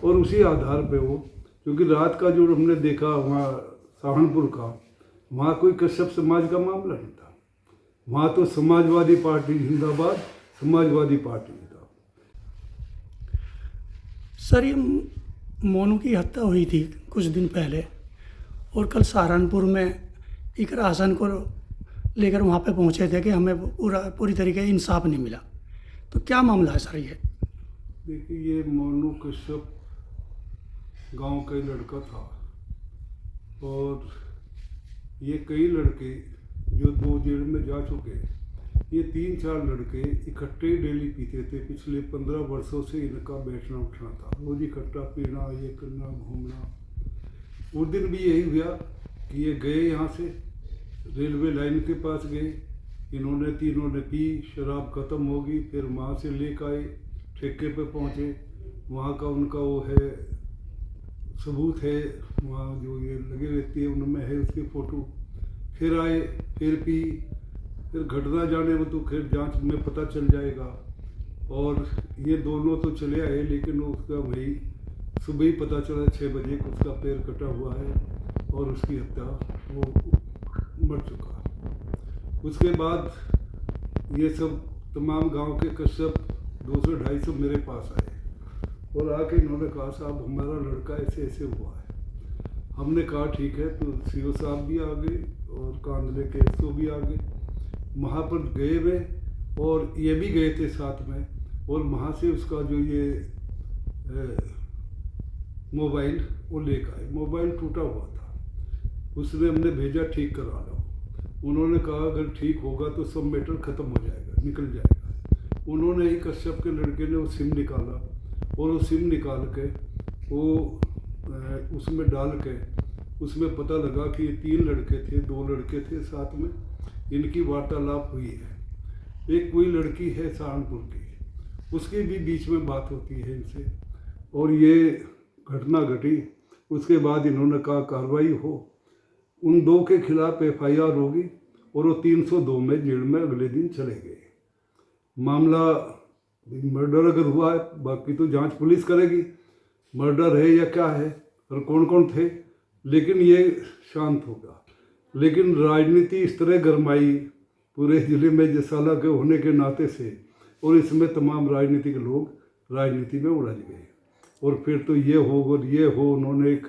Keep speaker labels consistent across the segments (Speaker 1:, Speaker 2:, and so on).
Speaker 1: और उसी आधार पे वो, क्योंकि रात का जो हमने देखा वहाँ सहारनपुर का, वहाँ कोई कश्यप समाज का मामला नहीं था, वहाँ तो समाजवादी पार्टी जिंदाबाद, समाजवादी पार्टी जिंदाबाद।
Speaker 2: सर, ये मोनू की हत्या हुई थी कुछ दिन पहले, और कल सहारनपुर में इकरा हसन को लेकर वहाँ पे पहुँचे थे कि हमें पूरी तरीके इंसाफ नहीं मिला। तो क्या मामला है सर ये?
Speaker 1: देखिए, ये मोनू कश्यप गांव का ही लड़का था, और ये कई लड़के जो 2 जेल में जा चुके, ये 3-4 लड़के इकट्ठे डेली पीते थे। पिछले 15 वर्षों से इनका बैठना उठना था, रोज इकट्ठा पीना, ये करना, घूमना। उस दिन भी यही हुआ कि ये गए यहाँ से रेलवे लाइन के पास गए, इन्होंने तीनों ने पी, शराब खत्म हो गई, फिर वहाँ से लेकर आए, ठेके पे पहुँचे, वहाँ का उनका वो है सबूत है, वहाँ जो ये लगे रहती है उनमें है उसकी फ़ोटो। फिर आए, फिर पी, फिर घटना जाने वो तो खैर जांच में पता चल जाएगा। और ये दोनों तो चले आए, लेकिन उसका वही सुबह ही पता चला 6 बजे को उसका पैर कटा हुआ है और उसकी हत्या, वो मर चुका। उसके बाद ये सब तमाम गांव के कश्यप 200-250 मेरे पास आए और आके इन्होंने कहा, साहब हमारा लड़का ऐसे ऐसे हुआ है। हमने कहा ठीक है, तो सीओ साहब भी आ गए और कांदले के एसओ भी आ गए, वहाँ पर गए वे, और ये भी गए थे साथ में। और वहाँ से उसका जो ये मोबाइल वो लेकर आए, मोबाइल टूटा हुआ था, उसने हमने भेजा ठीक करा लो। उन्होंने कहा अगर ठीक होगा तो सब मैटर ख़त्म हो जाएगा, निकल जाएगा। उन्होंने ही कश्यप के लड़के ने वो सिम निकाला, और वो सिम निकाल के वो उसमें डाल के उसमें पता लगा कि 3 लड़के थे, 2 लड़के थे साथ में, इनकी वार्तालाप हुई है। एक कोई लड़की है सहारनपुर की, उसकी भी बीच में बात होती है इनसे, और ये घटना घटी। उसके बाद इन्होंने कहा कार्रवाई हो, उन 2 के खिलाफ FIR होगी, और वो 302 में जेल में अगले दिन चले गए। मामला मर्डर अगर हुआ है, बाकी तो जांच पुलिस करेगी मर्डर है या क्या है और कौन कौन थे, लेकिन ये शांत होगा। लेकिन राजनीति इस तरह गरमाई पूरे ज़िले में जसाला के होने के नाते से, और इसमें तमाम राजनीतिक लोग राजनीति में उलझ गए, और फिर तो ये हो और ये हो। उन्होंने एक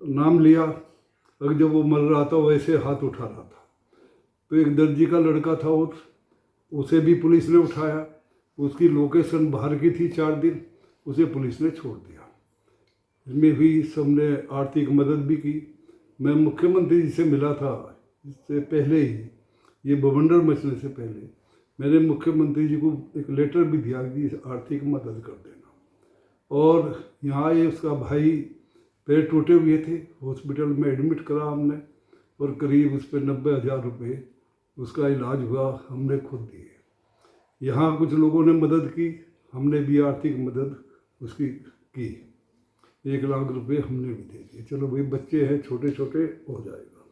Speaker 1: नाम लिया, अगर जब वो मर रहा था वैसे हाथ उठा रहा था, तो एक दर्जी का लड़का था और उसे भी पुलिस ने उठाया, उसकी लोकेशन बाहर की थी 4 दिन, उसे पुलिस ने छोड़ दिया। इसमें भी सबने आर्थिक मदद भी की। मैं मुख्यमंत्री जी से मिला था इससे पहले ही, ये बवंडर मचने से पहले मैंने मुख्यमंत्री जी को एक लेटर भी दिया कि आर्थिक मदद कर देना। और यहाँ ये उसका भाई पैर टूटे हुए थे, हॉस्पिटल में एडमिट करा हमने, और करीब उस पर 90,000 रुपये उसका इलाज हुआ, हमने खुद दिए। यहाँ कुछ लोगों ने मदद की, हमने भी आर्थिक मदद उसकी की, 1 लाख रुपए हमने भी दे दिए। चलो भाई, बच्चे हैं छोटे छोटे, हो जाएगा।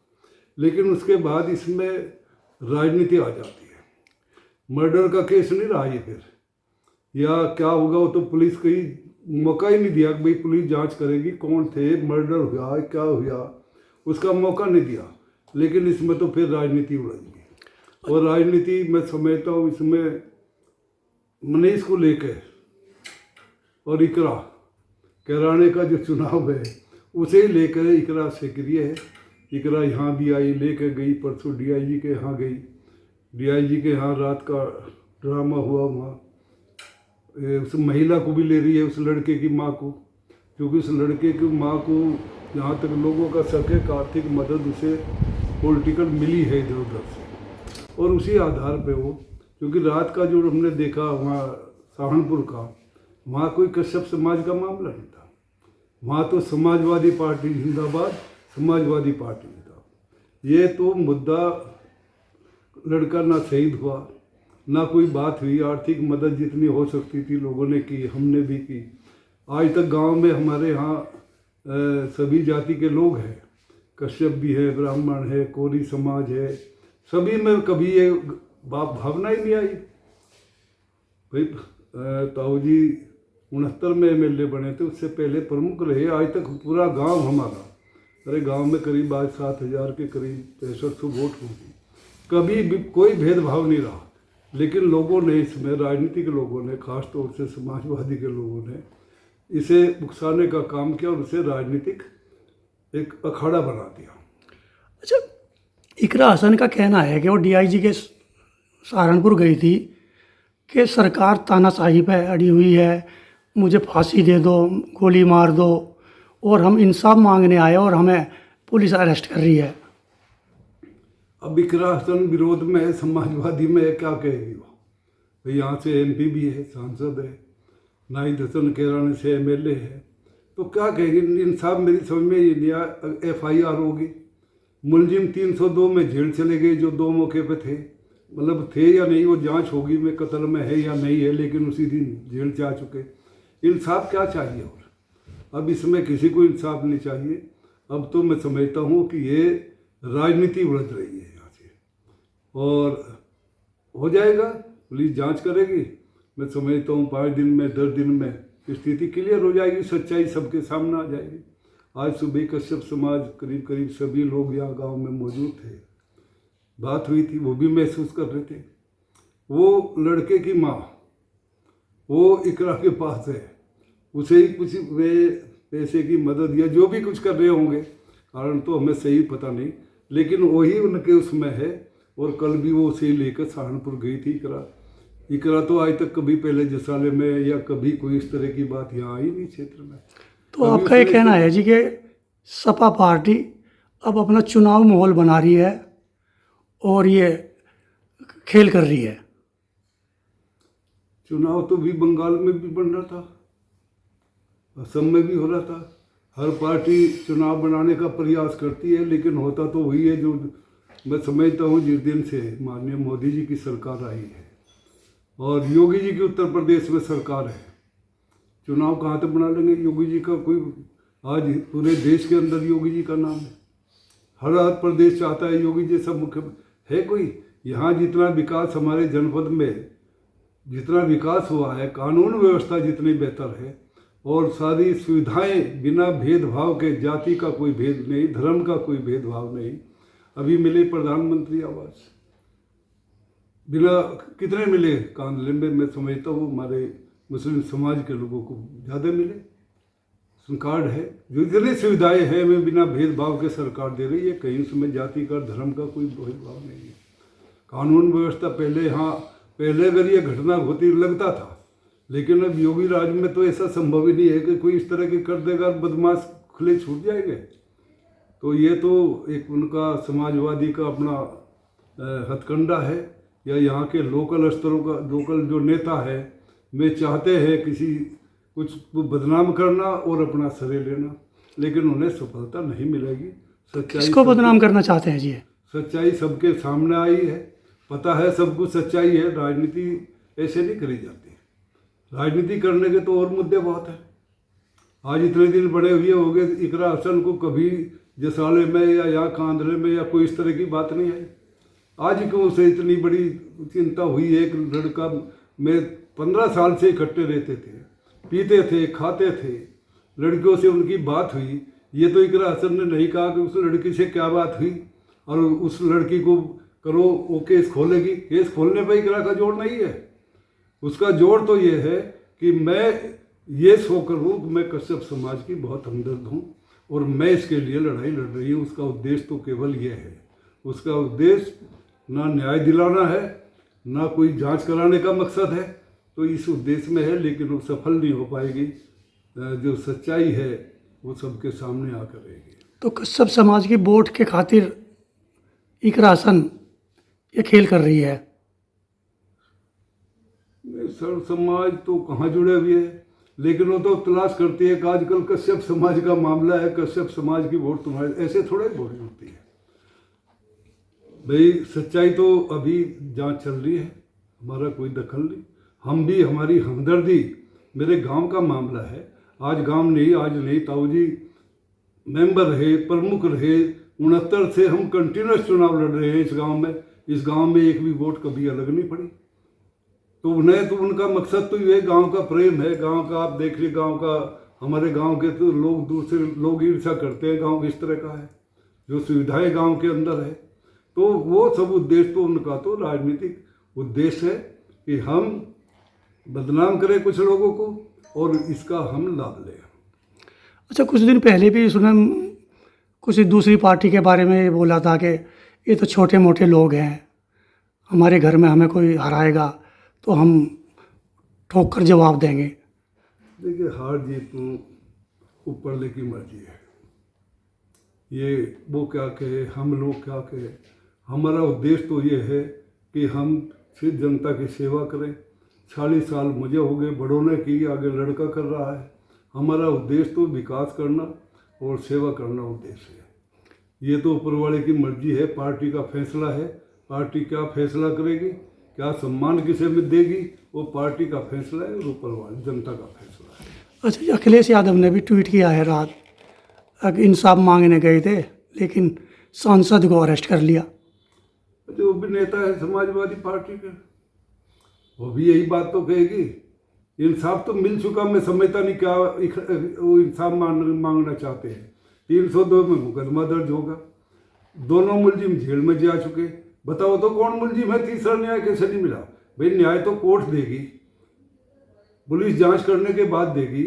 Speaker 1: लेकिन उसके बाद इसमें राजनीति आ जाती है। मर्डर का केस नहीं रहा ये फिर, या क्या होगा वो तो पुलिस को ही मौका ही नहीं दिया कि भाई पुलिस जांच करेगी कौन थे, मर्डर हुआ क्या हुआ, उसका मौका नहीं दिया। लेकिन इसमें तो फिर राजनीति उलझ गई, और राजनीति मैं समझता हूँ इसमें मनीष को लेकर और इकरा कैराने का जो चुनाव है उसे ही लेकर इकरा सक्रिय है। इकरा यहाँ भी आई, लेकर गई, परसों DIG के यहाँ गई, DIG के यहाँ रात का ड्रामा हुआ, वहाँ उस महिला को भी ले रही है, उस लड़के की माँ को, क्योंकि उस लड़के की माँ को जहाँ तक लोगों का शक है आर्थिक मदद उसे पॉलिटिकल मिली है इधर उधर से, और उसी आधार पे वो, क्योंकि रात का जो हमने देखा वहाँ सहारनपुर का, वहाँ कोई कश्यप समाज का मामला नहीं था, वहाँ तो समाजवादी पार्टी जिंदाबाद, समाजवादी पार्टी जिंदाबाद। ये तो मुद्दा, लड़का ना शहीद हुआ, ना कोई बात हुई, आर्थिक मदद जितनी हो सकती थी लोगों ने की, हमने भी की। आज तक गांव में हमारे यहाँ सभी जाति के लोग हैं, कश्यप भी है, ब्राह्मण है, कोरी समाज है, सभी में कभी ये भावना ही नहीं आई। भाई ताऊ जी 69 में MLA बने थे, उससे पहले प्रमुख रहे। आज तक पूरा गांव हमारा, अरे गांव में करीब आज 7,000 के करीब 6300 वोट होंगे। कभी भी कोई भेदभाव नहीं रहा, लेकिन लोगों ने इसमें, राजनीतिक लोगों ने, खास तौर से समाजवादी के लोगों ने इसे उकसाने का काम किया और उसे राजनीतिक एक अखाड़ा बना दिया।
Speaker 2: अच्छा, इकरा हसन का कहना है कि वो DIG के सहारनपुर गई थी कि सरकार तानाशाही पे अड़ी हुई है, मुझे फांसी दे दो, गोली मार दो, और हम इंसाफ मांगने आए और हमें पुलिस अरेस्ट कर रही है।
Speaker 1: अब इकरा हसन विरोध में है, समाजवादी में है, क्या कहेगी वो? भाई यहाँ से MP भी है, सांसद है, नाहिद हसन केरानी से MLA है, तो क्या कहेगी? इंसाफ मेरी समझ में ये नहीं आया। FIR होगी, मुलजिम 302 में जेल चले गए जो 2 मौके पे थे, मतलब थे या नहीं वो जांच होगी में कत्ल में है या नहीं है, लेकिन उसी दिन जेल से आ चुके। इंसाफ क्या चाहिए? और अब इसमें किसी को इंसाफ नहीं चाहिए। अब तो मैं समझता हूँ कि ये राजनीति उलझ रही है यहाँ से, और हो जाएगा, पुलिस जांच करेगी। मैं समझता हूँ 5 दिन में, 10 दिन में स्थिति क्लियर हो जाएगी, सच्चाई सबके सामने आ जाएगी। आज सुबह कश्यप समाज करीब सभी लोग यहाँ गांव में मौजूद थे, बात हुई थी, वो भी महसूस कर रहे थे। वो लड़के की माँ, वो इकरा के पास है, उसे ही कुछ वे पैसे की मदद या जो भी कुछ कर रहे होंगे, कारण तो हमें सही पता नहीं, लेकिन वही उनके उसमें है। और कल भी वो उसे लेकर सहारनपुर गई थी इकरा तो आज तक कभी पहले जसाले में या कभी कोई इस तरह की बात यहाँ आई नहीं क्षेत्र में।
Speaker 2: तो आपका ये कहना है जी कि सपा पार्टी अब अपना चुनाव माहौल बना रही है और ये खेल कर रही है?
Speaker 1: चुनाव तो भी बंगाल में भी बन रहा था, असम में भी हो रहा था। हर पार्टी चुनाव बनाने का प्रयास करती है, लेकिन होता तो वही है जो मैं समझता हूँ जिस दिन से माननीय मोदी जी की सरकार आई है और योगी जी की उत्तर प्रदेश में सरकार है, चुनाव कहाँ तक बना लेंगे? योगी जी का कोई, आज पूरे देश के अंदर योगी जी का नाम है, हर प्रदेश चाहता है योगी जी सब मुख्य है। कोई यहाँ जितना विकास हमारे जनपद में जितना विकास हुआ है, कानून व्यवस्था जितनी बेहतर है और सारी सुविधाएं बिना भेदभाव के, जाति का कोई भेद नहीं, धर्म का कोई भेदभाव नहीं। अभी मिले प्रधानमंत्री आवास, बिना कितने मिले कांदले में? मैं समझता हूँ हमारे मुस्लिम समाज के लोगों को ज़्यादा मिले। कार्ड है, जो इतनी सुविधाएं हैं वे बिना भेदभाव के सरकार दे रही है, कहीं उसमें जाति का, धर्म का कोई भेदभाव नहीं है। कानून व्यवस्था पहले अगर ये घटना होती लगता था, लेकिन अब योगी राज में तो ऐसा संभव ही नहीं है कि कोई इस तरह के कर देगा, बदमाश खुले छूट जाएंगे। तो ये तो एक उनका समाजवादी का अपना हथकंडा है, या यहाँ के लोकल स्तरों का, लोकल जो नेता है वे चाहते हैं किसी कुछ को बदनाम करना और अपना सरे लेना, लेकिन उन्हें सफलता नहीं मिलेगी। सच्चाई
Speaker 2: किसको बदनाम करना चाहते हैं जी?
Speaker 1: सच्चाई सबके सामने आई है, पता है सब कुछ सच्चाई है। राजनीति ऐसे नहीं करी जाती, राजनीति करने के तो और मुद्दे बहुत हैं। आज इतने दिन बड़े हुए हो गए, इकरा हसन को कभी जसाले में या यहाँ कांदले में या कोई इस तरह की बात नहीं आई। आज क्यों उसे इतनी बड़ी चिंता हुई? एक लड़का, मैं 15 साल से इकट्ठे रहते थे, पीते थे, खाते थे, लड़कियों से उनकी बात हुई। ये तो इकरा हसन ने नहीं कहा कि उस लड़की से क्या बात हुई और उस लड़की को करो वो केस खोलेगी। केस खोलने पर इकरा का जोर नहीं है, उसका जोर तो ये है कि मैं ये सो करूँ कि मैं कश्यप समाज की बहुत हमदर्द हूँ और मैं इसके लिए लड़ाई लड़ रही हूँ। उसका उद्देश्य तो केवल ये है, उसका उद्देश्य ना न्याय दिलाना है, ना कोई जांच कराने का मकसद है, तो इस उद्देश्य में है, लेकिन वो सफल नहीं हो पाएगी। जो सच्चाई है वो सबके सामने आकर रहेगी।
Speaker 2: तो कश्यप समाज की वोट के खातिर इकरा हसन ये खेल कर रही है?
Speaker 1: सर्व समाज तो कहाँ जुड़े हुए हैं, लेकिन वो तो तलाश करती है कि आजकल कश्यप समाज का मामला है, कश्यप समाज की वोट तुम्हारे, ऐसे थोड़ा ही वोट जुड़ती है भाई। सच्चाई तो अभी जांच चल रही है, हमारा कोई दखल नहीं। हम भी, हमारी हमदर्दी मेरे गांव का मामला है। आज गांव नहीं, आज नहीं, ताऊ जी मेंबर रहे, प्रमुख रहे, 69 से हम कंटिन्यूस चुनाव लड़ रहे हैं इस गांव में। इस गांव में एक भी वोट कभी अलग नहीं पड़ी। तो उन्हें तो उनका मकसद तो ये गांव का प्रेम है, गांव का आप देख लीजिए, गांव का हमारे गांव के तो लोग दूसरे लोग ईर्ष्या करते हैं गांव किस तरह का है, जो सुविधाएं गांव के अंदर है। तो वो सब उद्देश्य तो उनका तो राजनीतिक उद्देश्य है कि हम बदनाम करें कुछ लोगों को और इसका हम लाभ लें।
Speaker 2: अच्छा, कुछ दिन पहले भी उसने कुछ दूसरी पार्टी के बारे में ये बोला था कि ये तो छोटे मोटे लोग हैं, हमारे घर में हमें कोई हराएगा तो हम ठोक कर जवाब देंगे।
Speaker 1: देखिए, हार जीत तो ऊपर वाले की मर्जी है, ये वो क्या कहे हम लोग क्या कहे। हमारा उद्देश्य तो ये है कि हम सिर्फ जनता की सेवा करें। 40 साल मुझे हो गए, बड़ों ने की, आगे लड़का कर रहा है। हमारा उद्देश्य तो विकास करना और सेवा करना उद्देश्य है। ये तो ऊपर वाले की मर्जी है, पार्टी का फैसला है। पार्टी क्या फैसला करेगी, क्या सम्मान किसे में देगी, वो पार्टी का फैसला है और ऊपर वाले जनता का फैसला है।
Speaker 2: अच्छा, अखिलेश यादव ने भी ट्वीट किया है रात, इंसाफ मांगने गए थे लेकिन सांसद को अरेस्ट कर लिया।
Speaker 1: जो भी नेता है समाजवादी पार्टी के, वो भी यही बात तो कहेगी, इंसाफ तो मिल चुका, मैं समझता नहीं क्या वो इंसाफ मांगना चाहते हैं। 302 में मुकदमा दर्ज होगा, दोनों मुलजिम जेल में जा चुके। बताओ तो कौन मुलजिम है, तीसरा न्याय कैसे नहीं मिला? भाई न्याय तो कोर्ट देगी, पुलिस जांच करने के बाद देगी,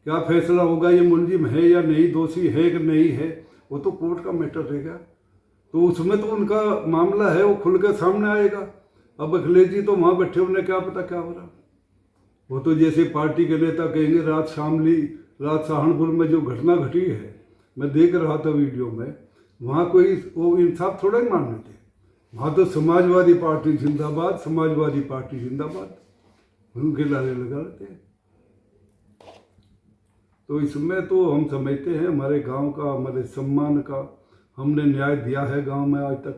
Speaker 1: क्या फैसला होगा ये मुलजिम है या नहीं, दोषी है कि नहीं है, वो तो कोर्ट का मैटर रहेगा। तो उसमें तो उनका मामला है, वो खुल कर सामने आएगा। अब अखिलेश जी तो वहाँ बैठे, उन्हें क्या पता क्या हो रहा। वो तो जैसे पार्टी के नेता कहेंगे, रात सहारनपुर में जो घटना घटी है, मैं देख रहा था वीडियो में, वहाँ कोई वो इंसाफ थोड़ा ही मान रहे थे। वहाँ तो समाजवादी पार्टी जिंदाबाद, समाजवादी पार्टी जिंदाबाद, उनके नारे लगा रहे थे। तो इसमें तो हम समझते हैं हमारे गांव का, हमारे सम्मान का हमने न्याय दिया है गांव में आज तक,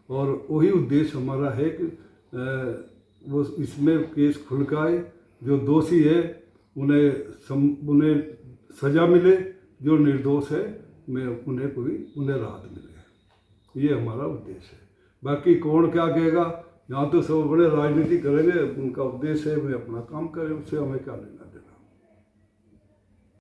Speaker 1: और वही उद्देश्य हमारा है कि वो इसमें केस खुल के आए, जो दोषी है उन्हें सज़ा मिले, जो निर्दोष है उन्हें राहत मिले। ये हमारा उद्देश्य है। बाकी कौन क्या कहेगा, यहाँ तो सब बड़े राजनीति करेंगे, उनका उद्देश्य है वे अपना काम करें, उससे हमें क्या लेना देना।